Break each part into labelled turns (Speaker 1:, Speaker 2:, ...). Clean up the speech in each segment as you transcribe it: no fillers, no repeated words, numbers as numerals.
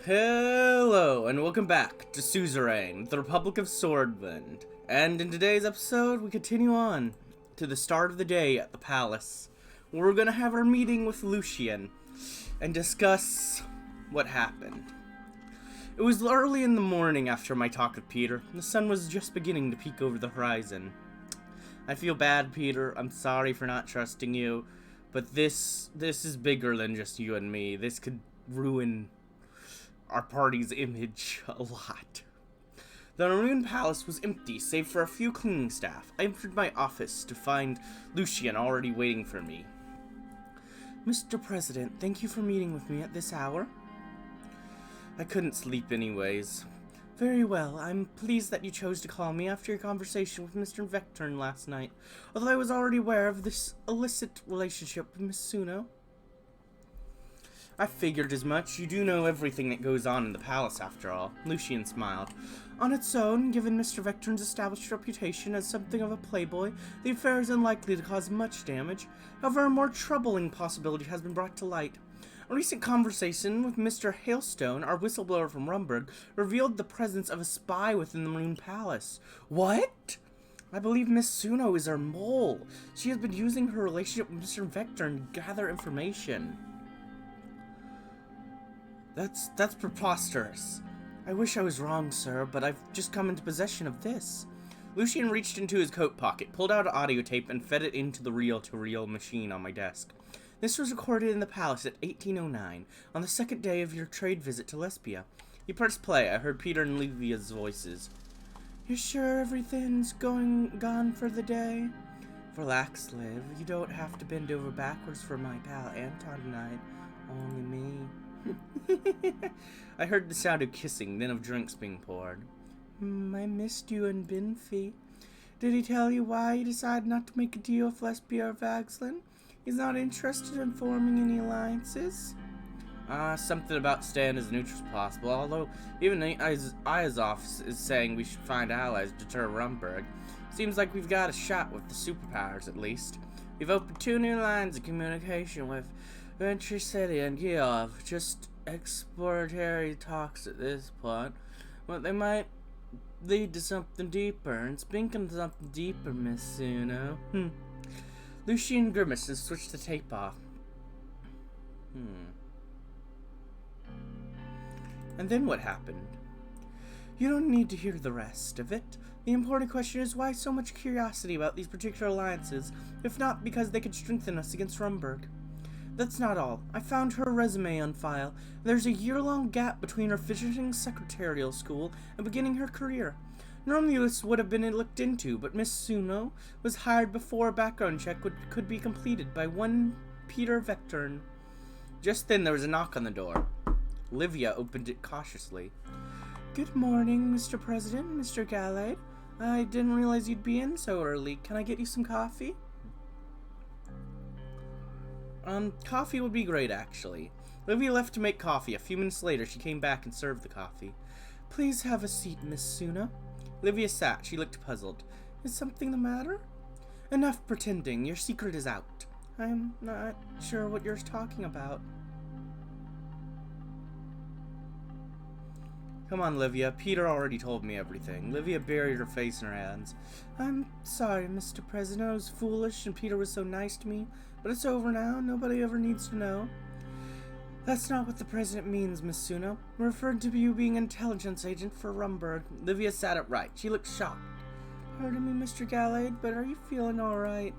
Speaker 1: Hello, and welcome back to Suzerain, the Republic of Swordland. And in today's episode, we continue on to the start of the day at the palace, where we're gonna have our meeting with Lucian and discuss what happened. It was early in the morning after my talk with Peter. The sun was just beginning to peek over the horizon. I feel bad, Peter. I'm sorry for not trusting you, but this is bigger than just you and me. This could ruin our party's image a lot. The Maroon Palace was empty, save for a few cleaning staff. I entered my office to find Lucian already waiting for me. Mr. President, thank you for meeting with me at this hour. I couldn't sleep anyways. Very well, I'm pleased that you chose to call me after your conversation with Mr. Vectorn last night, although I was already aware of this illicit relationship with Miss Suno. I figured as much. You do know everything that goes on in the palace, after all. Lucian smiled. On its own, given Mr. Vectorn's established reputation as something of a playboy, the affair is unlikely to cause much damage. However, a more troubling possibility has been brought to light. A recent conversation with Mr. Hailstone, our whistleblower from Rumburg, revealed the presence of a spy within the Maroon Palace. What? I believe Miss Suno is our mole. She has been using her relationship with Mr. Vectorn to gather information. That's preposterous. I wish I was wrong, sir, but I've just come into possession of this. Lucian reached into his coat pocket, pulled out an audio tape, and fed it into the reel-to-reel machine on my desk. This was recorded in the palace at 1809, on the second day of your trade visit to Lesbia. He pressed play. I heard Peter and Livia's voices. You're sure everything's gone for the day? Relax, Liv. You don't have to bend over backwards for my pal Anton tonight. Only me. I heard the sound of kissing, then of drinks being poured. I missed you and Binfi. Did he tell you why he decided not to make a deal with Lesbia or Vagslin? He's not interested in forming any alliances? Something about staying as neutral as possible, although even Ayazov is saying we should find allies to deter Rumburg. Seems like we've got a shot with the superpowers, at least. We've opened 2 new lines of communication with Venture City and Kiev, just exploratory talks at this point, but they might lead to something deeper, and speaking of something deeper, Miss Suno, Lucian grimaced and switched the tape off. And then what happened? You don't need to hear the rest of it. The important question is why so much curiosity about these particular alliances, if not because they could strengthen us against Rumburg. That's not all. I found her resume on file. There's a year-long gap between her finishing secretarial school and beginning her career. Normally this would have been looked into, but Miss Suno was hired before a background check could be completed by one Peter Vectorn. Just then there was a knock on the door. Livia opened it cautiously. Good morning, Mr. President, Mr. Gallade. I didn't realize you'd be in so early. Can I get you some coffee? Coffee would be great, actually. Livia left to make coffee. A few minutes later, she came back and served the coffee. Please have a seat, Miss Suno. Livia sat. She looked puzzled. Is something the matter? Enough pretending. Your secret is out. I'm not sure what you're talking about. Come on, Livia. Peter already told me everything. Livia buried her face in her hands. I'm sorry, Mr. President. I was foolish and Peter was so nice to me. But it's over now. Nobody ever needs to know. That's not what the President means, Miss Suno. We're referring to you being an intelligence agent for Rumburg. Livia sat upright. She looked shocked. Pardon me, Mr. Gallade, but are you feeling all right?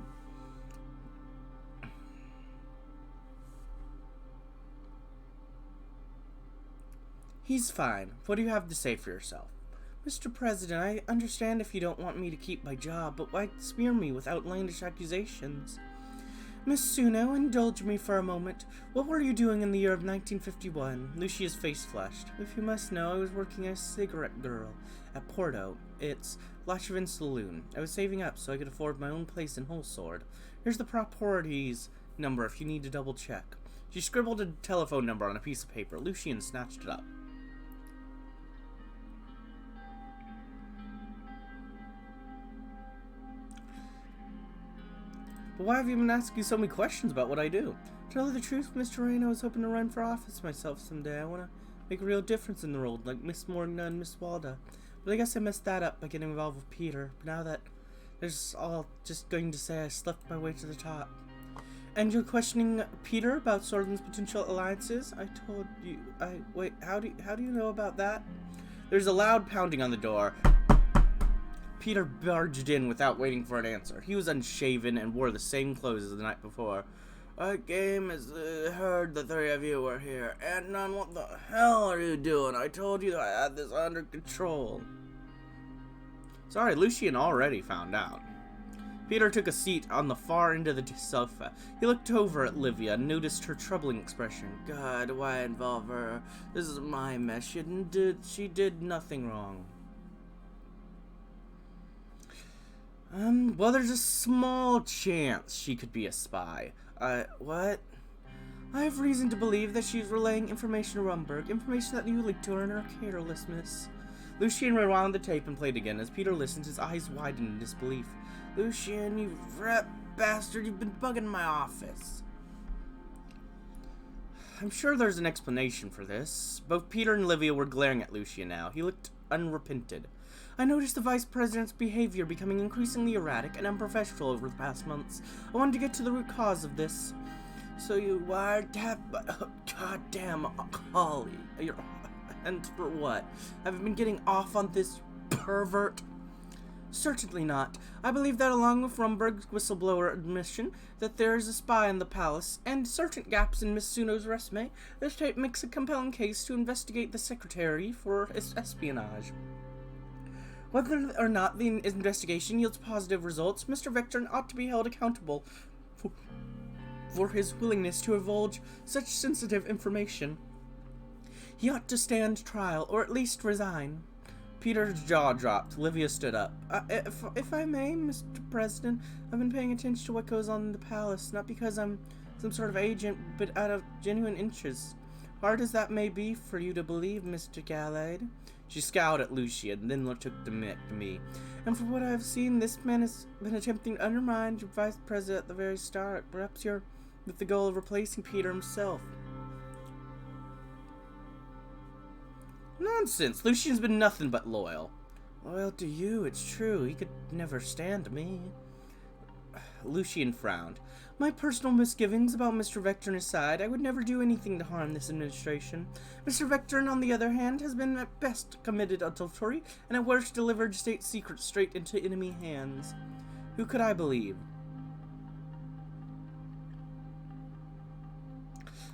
Speaker 1: He's fine. What do you have to say for yourself? Mr. President, I understand if you don't want me to keep my job, but why smear me with outlandish accusations? Miss Suno, indulge me for a moment. What were you doing in the year of 1951? Lucia's face flushed. If you must know, I was working as a cigarette girl at Porto. It's Lachevin Saloon. I was saving up so I could afford my own place in Wholesword. Here's the proprieties number if you need to double check. She scribbled a telephone number on a piece of paper. Lucian snatched it up. But why have you been asking so many questions about what I do? To tell you the truth, Mr. Rain, I was hoping to run for office myself someday. I want to make a real difference in the world, like Miss Morgana and Miss Walda. But I guess I messed that up by getting involved with Peter. But now that there's all just going to say I slept my way to the top. And you're questioning Peter about Sordlin's potential alliances? I told you. Wait. How do you know about that? There's a loud pounding on the door. Peter barged in without waiting for an answer. He was unshaven and wore the same clothes as the night before. I came as heard the three of you were here. And none, what the hell are you doing? I told you that I had this under control. Sorry, Lucian already found out. Peter took a seat on the far end of the sofa. He looked over at Livia and noticed her troubling expression. God, why involve her? This is my mess. She did nothing wrong. Well, there's a small chance she could be a spy. What? I have reason to believe that she's relaying information to Rumberg, information that you leaked to her in her carelessness. Lucian rewound the tape and played again. As Peter listened, his eyes widened in disbelief. Lucian, you rat bastard, you've been bugging my office. I'm sure there's an explanation for this. Both Peter and Livia were glaring at Lucian now. He looked unrepented. I noticed the Vice President's behavior becoming increasingly erratic and unprofessional over the past months. I wanted to get to the root cause of this. So you wiretap... goddamn Holly. And for what? Have you been getting off on this pervert? Certainly not. I believe that along with Rumberg's whistleblower admission that there is a spy in the palace, and certain gaps in Miss Suno's resume, this tape makes a compelling case to investigate the secretary for espionage. Whether or not the investigation yields positive results, Mr. Vector ought to be held accountable for his willingness to divulge such sensitive information. He ought to stand trial, or at least resign. Peter's jaw dropped. Livia stood up. If I may, Mr. President, I've been paying attention to what goes on in the palace, not because I'm some sort of agent, but out of genuine interest. Hard as that may be for you to believe, Mr. Gallade. She scowled at Lucian, then took to me. And from what I've seen, this man has been attempting to undermine your vice president at the very start. Perhaps you're with the goal of replacing Peter himself. Nonsense. Lucian's been nothing but loyal. Loyal to you, it's true. He could never stand me. Lucian frowned. My personal misgivings about Mr. Vector aside, I would never do anything to harm this administration. Mr. Vector, on the other hand, has been at best committed adultery, and at worst delivered state secrets straight into enemy hands. Who could I believe?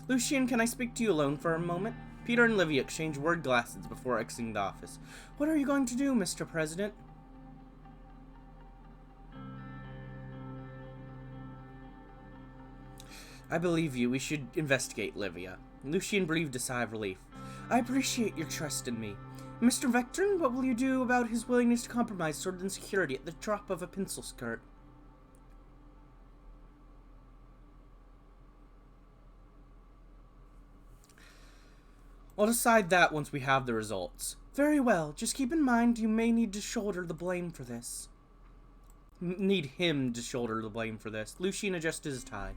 Speaker 1: Lucian, can I speak to you alone for a moment? Peter and Livia exchanged word glasses before exiting the office. What are you going to do, Mr. President? I believe you. We should investigate Livia. Lucian breathed a sigh of relief. I appreciate your trust in me. Mr. Vector, what will you do about his willingness to compromise Sordlin's security at the drop of a pencil skirt? I'll decide that once we have the results. Very well. Just keep in mind you may need to shoulder the blame for this. Need him to shoulder the blame for this. Lucian adjusted his tie.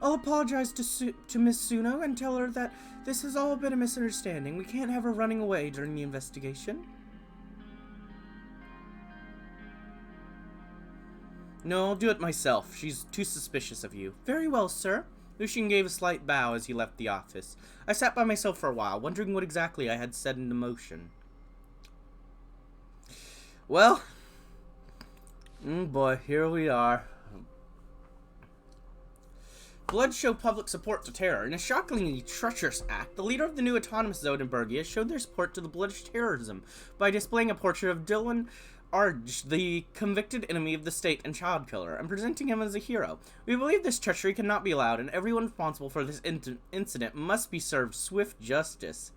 Speaker 1: I'll apologize to Miss Suno and tell her that this has all been a misunderstanding. We can't have her running away during the investigation. No, I'll do it myself. She's too suspicious of you. Very well, sir. Lucian gave a slight bow as he left the office. I sat by myself for a while, wondering what exactly I had set into motion. Well, boy, here we are. Blood showed public support to terror. In a shockingly treacherous act, the leader of the new autonomous zone in Bergia showed their support to the bloodish terrorism by displaying a portrait of Dylan Arge, the convicted enemy of the state and child killer, and presenting him as a hero. We believe this treachery cannot be allowed, and everyone responsible for this incident must be served swift justice.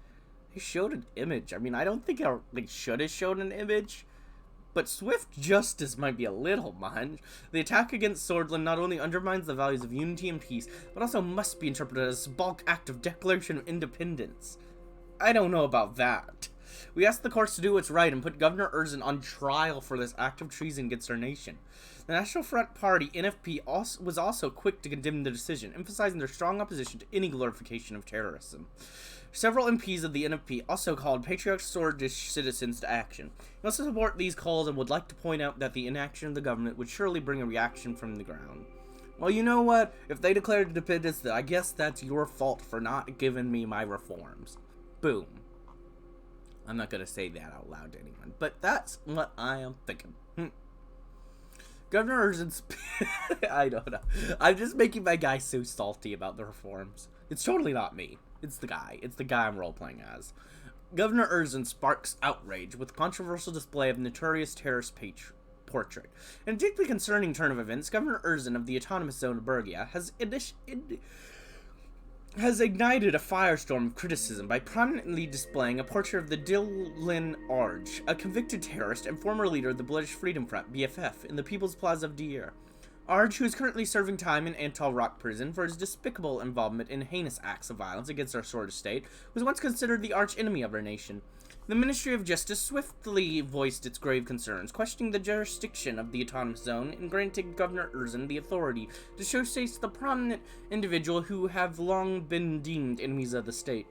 Speaker 1: They showed an image. I mean, I don't think they should have shown an image, but swift justice might be a little much. The attack against Sordlin not only undermines the values of unity and peace, but also must be interpreted as a bulk act of declaration of independence. I don't know about that. We asked the courts to do what's right and put Governor Erzin on trial for this act of treason against our nation. The National Front Party, NFP, was also quick to condemn the decision, emphasizing their strong opposition to any glorification of terrorism. Several MPs of the NFP also called patriotic Swordish citizens to action. We also support these calls and would like to point out that the inaction of the government would surely bring a reaction from the ground. Well, you know what? If they declared independence, then I guess that's your fault for not giving me my reforms. Boom. I'm not going to say that out loud to anyone, but that's what I am thinking. Governor Urzin's... I don't know. I'm just making my guy so salty about the reforms. It's totally not me. It's the guy. It's the guy I'm role-playing as. Governor Urzin sparks outrage with controversial display of notorious terrorist portrait. In a deeply concerning turn of events, Governor Urzin of the Autonomous Zone of Bergia has ignited a firestorm of criticism by prominently displaying a portrait of the Dylan Arge, a convicted terrorist and former leader of the British Freedom Front, BFF, in the People's Plaza of Deir. Arge, who is currently serving time in Antal Rock Prison for his despicable involvement in heinous acts of violence against our Sword Estate, was once considered the arch-enemy of our nation. The Ministry of Justice swiftly voiced its grave concerns, questioning the jurisdiction of the Autonomous Zone and granting Governor Urzin the authority to showcase the prominent individual who have long been deemed enemies of the state.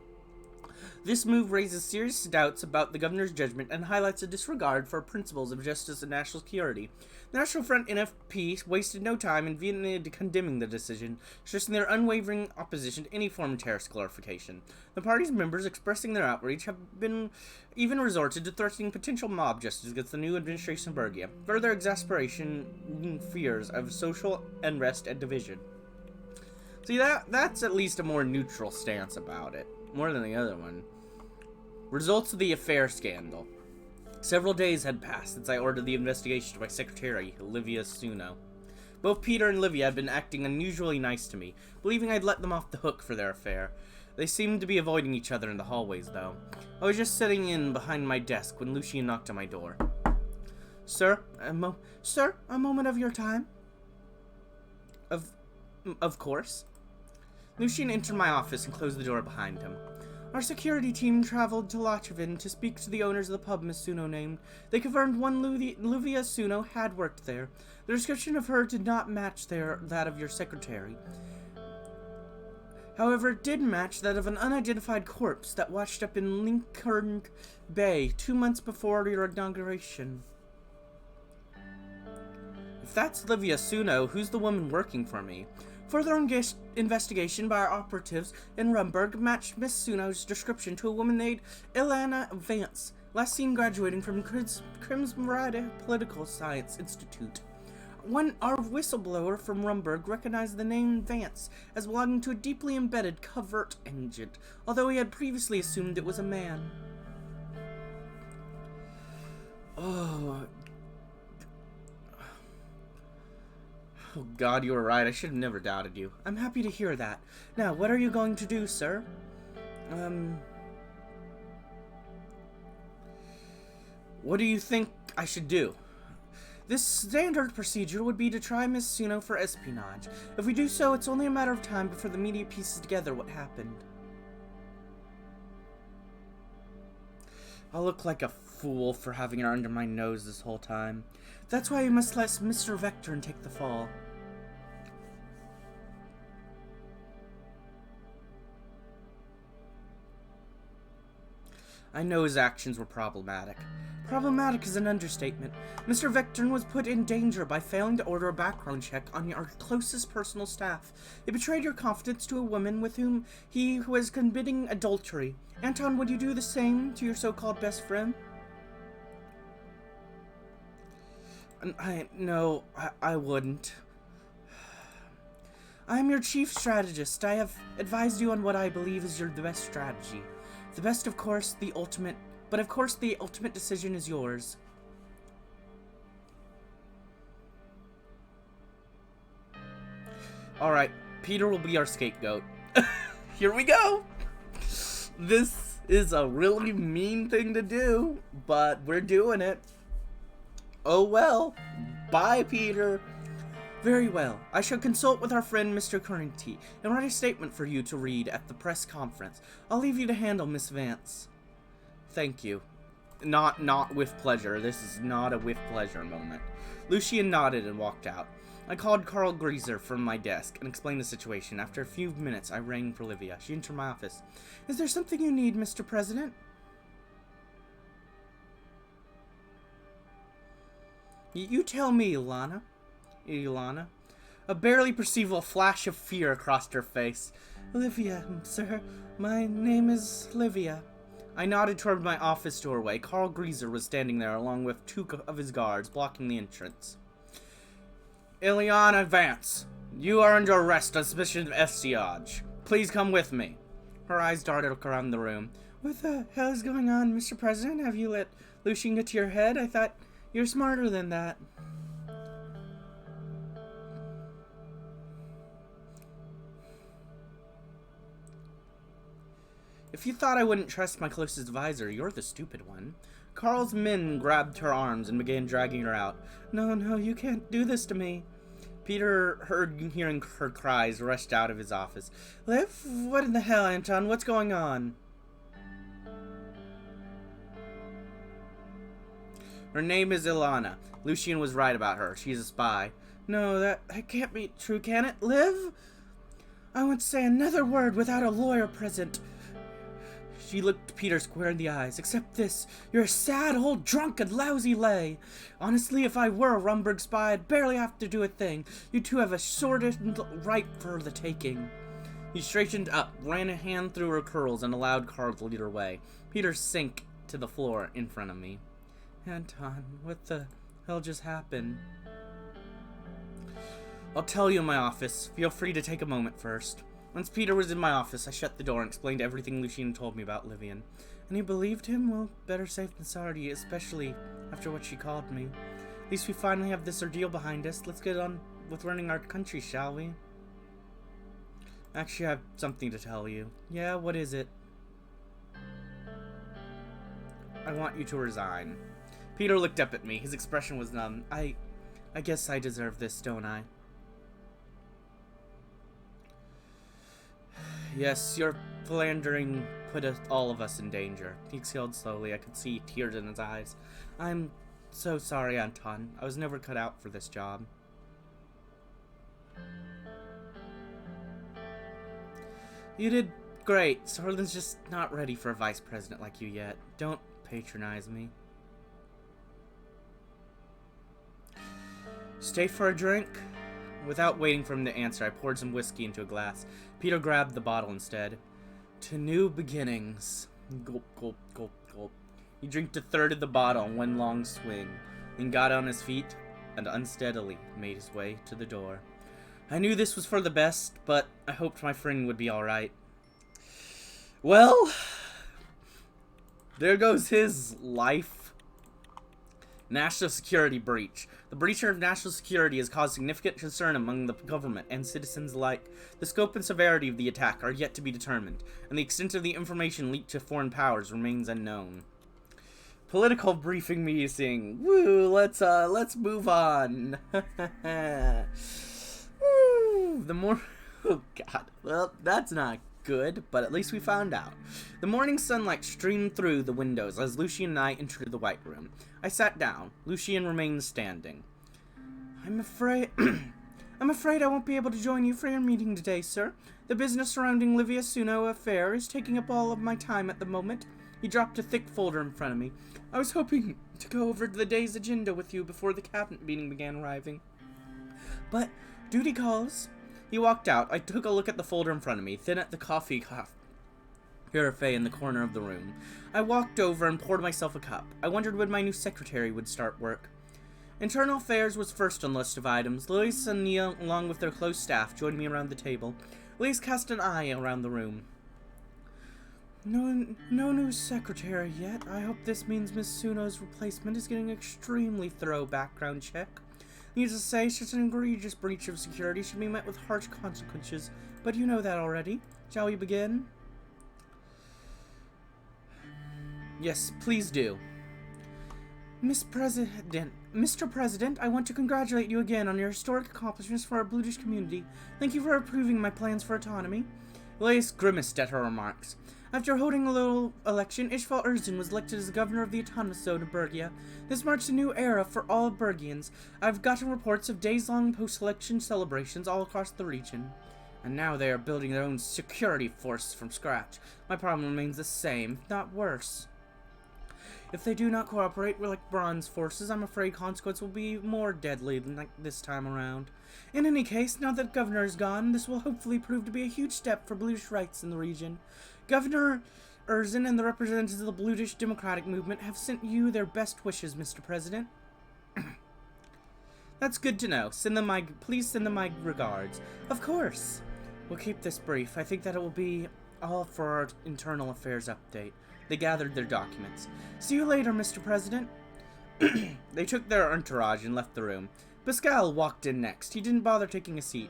Speaker 1: This move raises serious doubts about the governor's judgment and highlights a disregard for principles of justice and national security. The National Front NFP wasted no time in vehemently condemning the decision, stressing their unwavering opposition to any form of terrorist glorification. The party's members, expressing their outrage, have been even resorted to threatening potential mob justice against the new administration of Bergia, further exasperation fears of social unrest and division. See, that's at least a more neutral stance about it, more than the other one. Results of the affair scandal. Several days had passed since I ordered the investigation to my secretary, Livia Suno. Both Peter and Livia had been acting unusually nice to me, believing I'd let them off the hook for their affair. They seemed to be avoiding each other in the hallways, though. I was just sitting in behind my desk when Lucian knocked on my door. Sir, a moment of your time? Of course. Lucian entered my office and closed the door behind him. Our security team traveled to Lachevin to speak to the owners of the pub Miss Suno named. They confirmed one Livia Suno had worked there. The description of her did not match that of your secretary. However, it did match that of an unidentified corpse that washed up in Lincoln Bay 2 months before your inauguration. If that's Livia Suno, who's the woman working for me? Further investigation by our operatives in Rumburg matched Miss Suno's description to a woman named Ilana Vance, last seen graduating from Crimson Political Science Institute. Our whistleblower from Rumburg recognized the name Vance as belonging to a deeply embedded covert agent, although he had previously assumed it was a man. Oh God, you were right. I should have never doubted you. I'm happy to hear that. Now, what are you going to do, sir? What do you think I should do? This standard procedure would be to try Miss Suno for espionage. If we do so, it's only a matter of time before the media pieces together what happened. I'll look like a fool for having her under my nose this whole time. That's why we must let Mr. Vectorn take the fall. I know his actions were problematic. Problematic is an understatement. Mr. Vectorn was put in danger by failing to order a background check on our closest personal staff. It betrayed your confidence to a woman with whom he was committing adultery. Anton, would you do the same to your so-called best friend? No, I wouldn't. I am your chief strategist. I have advised you on what I believe is the best strategy. The best, of course, the ultimate decision is yours. Alright, Peter will be our scapegoat. Here we go! This is a really mean thing to do, but we're doing it. Oh well. Bye, Peter. Very well. I shall consult with our friend Mr. Currenty and write a statement for you to read at the press conference. I'll leave you to handle Miss Vance. Thank you. Not with pleasure. This is not a with pleasure moment. Lucian nodded and walked out. I called Carl Greaser from my desk and explained the situation. After a few minutes, I rang for Livia. She entered my office. Is there something you need, Mr. President? You tell me, Ilana. A barely perceivable flash of fear crossed her face. Livia, sir. My name is Livia. I nodded toward my office doorway. Carl Greaser was standing there along with two of his guards, blocking the entrance. Ileana Vance, you are under arrest on suspicion of espionage. Please come with me. Her eyes darted around the room. What the hell is going on, Mr. President? Have you let Lucian get to your head? I thought you're smarter than that. If you thought I wouldn't trust my closest advisor, you're the stupid one. Carl's men grabbed her arms and began dragging her out. No, you can't do this to me. Peter, hearing her cries, rushed out of his office. Liv, what in the hell, Anton? What's going on? Her name is Ilana. Lucian was right about her. She's a spy. No, that can't be true, can it? Liv? I won't say another word without a lawyer present. She looked Peter square in the eyes. Except this, you're a sad, old, drunk, and lousy lay. Honestly, if I were a Rumberg spy, I'd barely have to do a thing. You two have a sordid right for the taking. He straightened up, ran a hand through her curls, and allowed Carl to lead her way. Peter sank to the floor in front of me. Anton, what the hell just happened? I'll tell you in my office. Feel free to take a moment first. Once Peter was in my office, I shut the door and explained everything Lucian told me about Livian. And he believed him? Well, better safe than sorry, especially after what she called me. At least we finally have this ordeal behind us. Let's get on with running our country, shall we? Actually, I have something to tell you. Yeah, what is it? I want you to resign. Peter looked up at me. His expression was numb. I guess I deserve this, don't I? Yes, your philandering put all of us in danger. He exhaled slowly. I could see tears in his eyes. I'm so sorry, Anton. I was never cut out for this job. You did great. Sorlin's just not ready for a vice president like you yet. Don't patronize me. Stay for a drink? Without waiting for him to answer, I poured some whiskey into a glass. Peter grabbed the bottle instead. To new beginnings. Gulp, gulp, gulp, gulp. He drank a third of the bottle in one long swing, then got on his feet and unsteadily made his way to the door. I knew this was for the best, but I hoped my friend would be alright. Well, there goes his life. National security breach. The breach of national security has caused significant concern among the government and citizens alike. The scope and severity of the attack are yet to be determined, and the extent of the information leaked to foreign powers remains unknown. Political briefing meeting. Woo, let's move on. Woo, oh god. Well, that's not good, but at least we found out. The morning sunlight streamed through the windows as Lucian and I entered the White Room. I sat down. Lucian remained standing. I'm afraid I won't be able to join you for your meeting today, sir. The business surrounding Livia Suno affair is taking up all of my time at the moment. He dropped a thick folder in front of me. I was hoping to go over the day's agenda with you before the cabinet meeting began arriving. But duty calls. He walked out. I took a look at the folder in front of me, then at the coffee carafe in the corner of the room. I walked over and poured myself a cup. I wondered when my new secretary would start work. Internal Affairs was first on the list of items. Lilius and Neil, along with their close staff, joined me around the table. Lilius cast an eye around the room. No new secretary yet. I hope this means Miss Suno's replacement is getting an extremely thorough background check. Needless to say, such an egregious breach of security should be met with harsh consequences, but you know that already. Shall we begin? Yes, please do. Mr. President, I want to congratulate you again on your historic accomplishments for our British community. Thank you for approving my plans for autonomy. Elias grimaced at her remarks. After holding a little election, Eudster was elected as the governor of the autonomous zone of Bergia. This marks a new era for all Bergians. I've gotten reports of days-long post-election celebrations all across the region. And now they are building their own security force from scratch. My problem remains the same, if not worse. If they do not cooperate like Bronze forces, I'm afraid consequences will be more deadly than like this time around. In any case, now that Governor is gone, this will hopefully prove to be a huge step for Bluish rights in the region. Governor Eudster and the representatives of the Bluish Democratic Movement have sent you their best wishes, Mr. President. That's good to know. Please send them my regards. Of course. We'll keep this brief. I think that it will be all for our internal affairs update. They gathered their documents. See you later, Mr. President. They took their entourage and left the room. Pascal walked in next. He didn't bother taking a seat.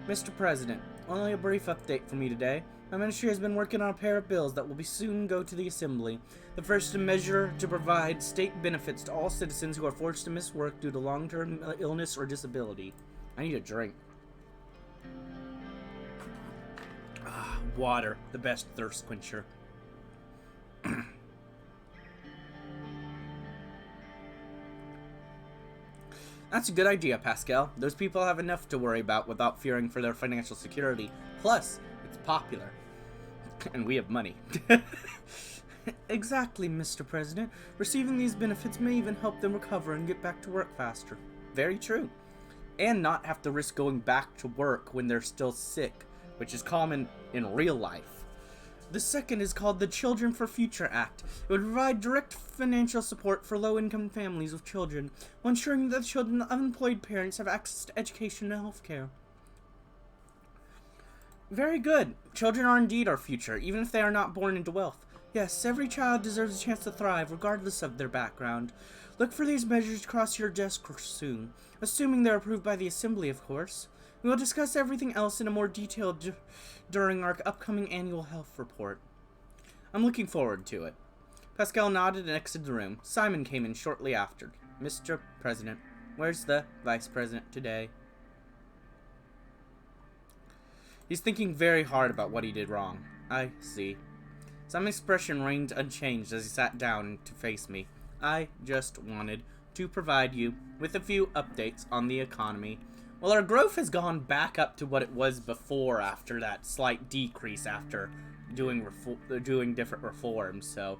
Speaker 1: Mr. President, only a brief update for me today. My ministry has been working on a pair of bills that will soon go to the Assembly. The first, a measure to provide state benefits to all citizens who are forced to miss work due to long-term illness or disability. I need a drink. Water, the best thirst quencher. That's a good idea, Pascal. Those people have enough to worry about without fearing for their financial security. Plus, it's popular. And we have money. Exactly, Mr. President. Receiving these benefits may even help them recover and get back to work faster. Very true. And not have to risk going back to work when they're still sick, which is common in real life. The second is called the Children for Future Act. It would provide direct financial support for low-income families with children, while ensuring that the children of unemployed parents have access to education and health care. Very good. Children are indeed our future, even if they are not born into wealth. Yes, every child deserves a chance to thrive, regardless of their background. Look for these measures to cross your desk soon, assuming they're approved by the Assembly, of course. We will discuss everything else in a more detail during our upcoming annual health report. I'm looking forward to it. Pascal nodded and exited the room. Simon came in shortly after. Mr. President, where's the Vice President today? He's thinking very hard about what he did wrong. I see. Simon's expression remained unchanged as he sat down to face me. I just wanted to provide you with a few updates on the economy. Well, our growth has gone back up to what it was before after that slight decrease after doing different reforms. So,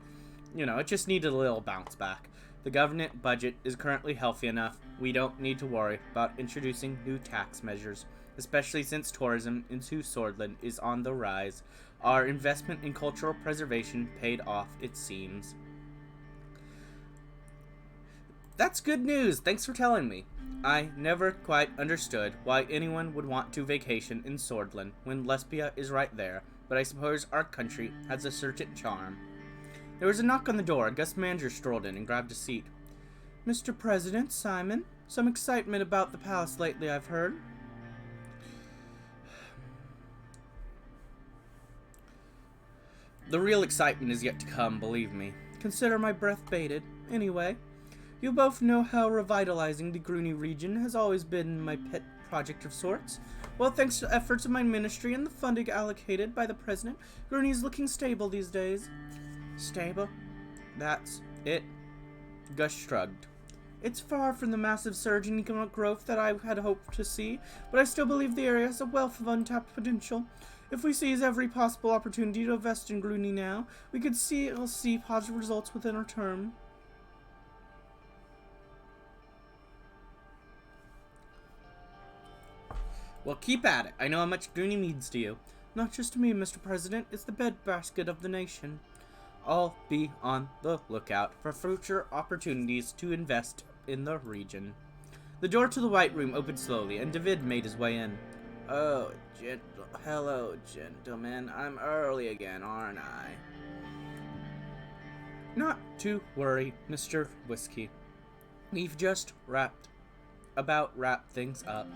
Speaker 1: it just needed a little bounce back. The government budget is currently healthy enough. We don't need to worry about introducing new tax measures, especially since tourism into Swordland is on the rise. Our investment in cultural preservation paid off, it seems. That's good news. Thanks for telling me. I never quite understood why anyone would want to vacation in Swordland when Lesbia is right there, but I suppose our country has a certain charm. There was a knock on the door. A guest manager strolled in and grabbed a seat. Mr. President, Simon, some excitement about the palace lately, I've heard. The real excitement is yet to come, believe me. Consider my breath bated. Anyway, you both know how revitalizing the Groony region has always been my pet project of sorts. Well, thanks to efforts of my ministry and the funding allocated by the president, Groony is looking stable these days. Stable? That's it. Gus shrugged. It's far from the massive surge in economic growth that I had hoped to see, but I still believe the area has a wealth of untapped potential. If we seize every possible opportunity to invest in Groony now, we could see positive results within our term. Well, keep at it. I know how much Groony means to you. Not just to me, Mr. President. It's the breadbasket of the nation. I'll be on the lookout for future opportunities to invest in the region. The door to the White Room opened slowly, and David made his way in. Oh, hello, gentlemen. I'm early again, aren't I? Not to worry, Mr. Whiskey. We've just wrapped things up.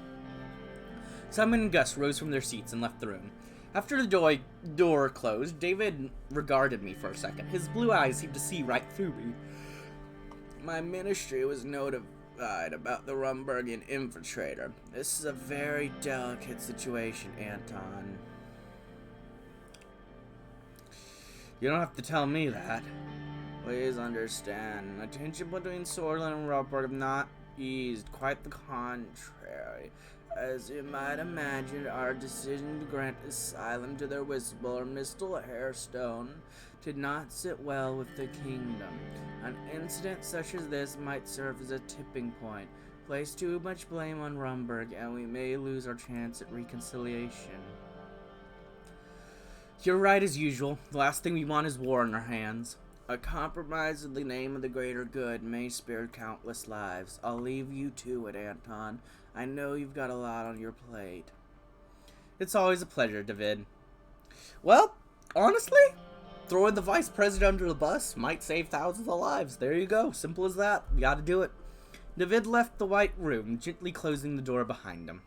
Speaker 1: Simon and Gus rose from their seats and left the room. After the door closed, David regarded me for a second. His blue eyes seemed to see right through me. My ministry was notified about the Rumbergian infiltrator. This is a very delicate situation, Anton. You don't have to tell me that. Please understand, the tension between Swordland and Roper have not eased, quite the contrary. As you might imagine, our decision to grant asylum to their whistleblower, Mr. Hairstone, did not sit well with the kingdom. An incident such as this might serve as a tipping point. Place too much blame on Rumberg, and we may lose our chance at reconciliation. You're right as usual. The last thing we want is war on our hands. A compromise in the name of the greater good may spare countless lives. I'll leave you to it, Anton. I know you've got a lot on your plate. It's always a pleasure, David. Well, honestly, throwing the vice president under the bus might save thousands of lives. There you go. Simple as that. You gotta do it. David left the white room, gently closing the door behind him.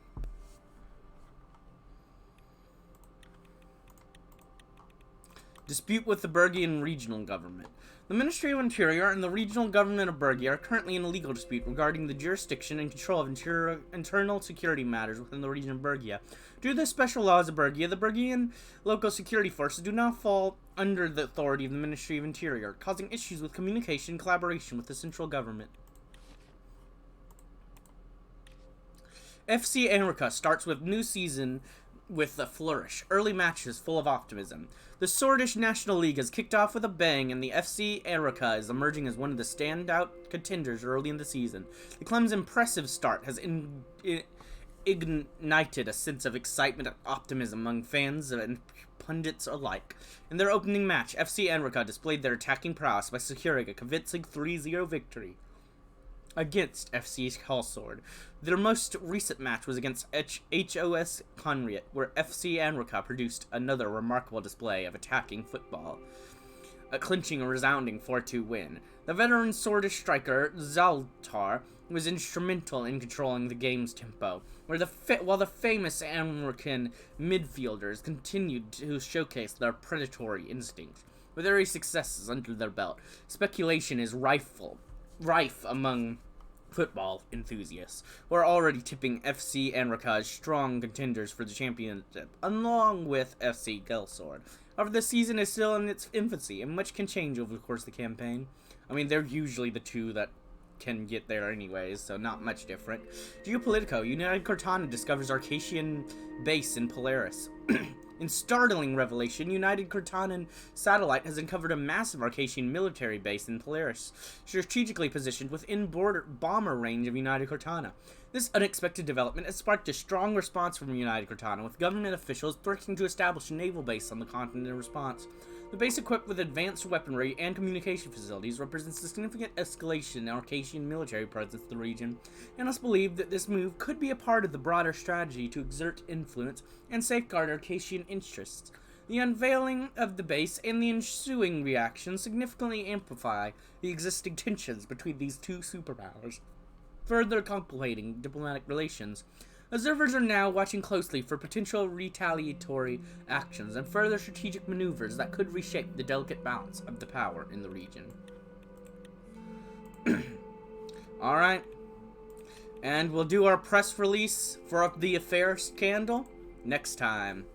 Speaker 1: Dispute with the Bergian regional government. The Ministry of Interior and the regional government of Bergia are currently in a legal dispute regarding the jurisdiction and control of internal security matters within the region of Bergia. Due to the special laws of Bergia, the Bergian local security forces do not fall under the authority of the Ministry of Interior, causing issues with communication and collaboration with the central government. FC Enrica starts with new season with a flourish. Early matches full of optimism. The Swordish National League has kicked off with a bang, and the FC Enrica is emerging as one of the standout contenders early in the season. The club's impressive start has ignited a sense of excitement and optimism among fans and pundits alike. In their opening match, FC Enrica displayed their attacking prowess by securing a convincing 3-0 victory against FC Hallsword. Their most recent match was against HOS Conriat, where FC Enrica produced another remarkable display of attacking football, clinching a resounding 4-2 win. The veteran Swordish striker Zaltar was instrumental in controlling the game's tempo, while the famous American midfielders continued to showcase their predatory instincts. With every successes under their belt, speculation is rife among football enthusiasts, who are already tipping FC Enrica as strong contenders for the championship, along with FC Gelsword. However, the season is still in its infancy, and much can change over the course of the campaign. I mean, they're usually the two that can get there anyways, so not much different. Geopolitico, United Cortana discovers Arcasian base in Polaris. In startling revelation, United Cortanan satellite has uncovered a massive Arcasian military base in Polaris, strategically positioned within bomber range of United Cortana. This unexpected development has sparked a strong response from United Cortana, with government officials threatening to establish a naval base on the continent in response. The base, equipped with advanced weaponry and communication facilities, represents a significant escalation in Arcasian military presence in the region, and it's believed that this move could be a part of the broader strategy to exert influence and safeguard Arcasian interests. The unveiling of the base and the ensuing reaction significantly amplify the existing tensions between these two superpowers, further complicating diplomatic relations. Observers are now watching closely for potential retaliatory actions and further strategic maneuvers that could reshape the delicate balance of the power in the region. Alright. And we'll do our press release for the affair scandal next time.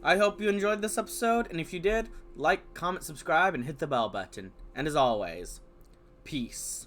Speaker 1: I hope you enjoyed this episode, and if you did, like, comment, subscribe, and hit the bell button. And as always, peace.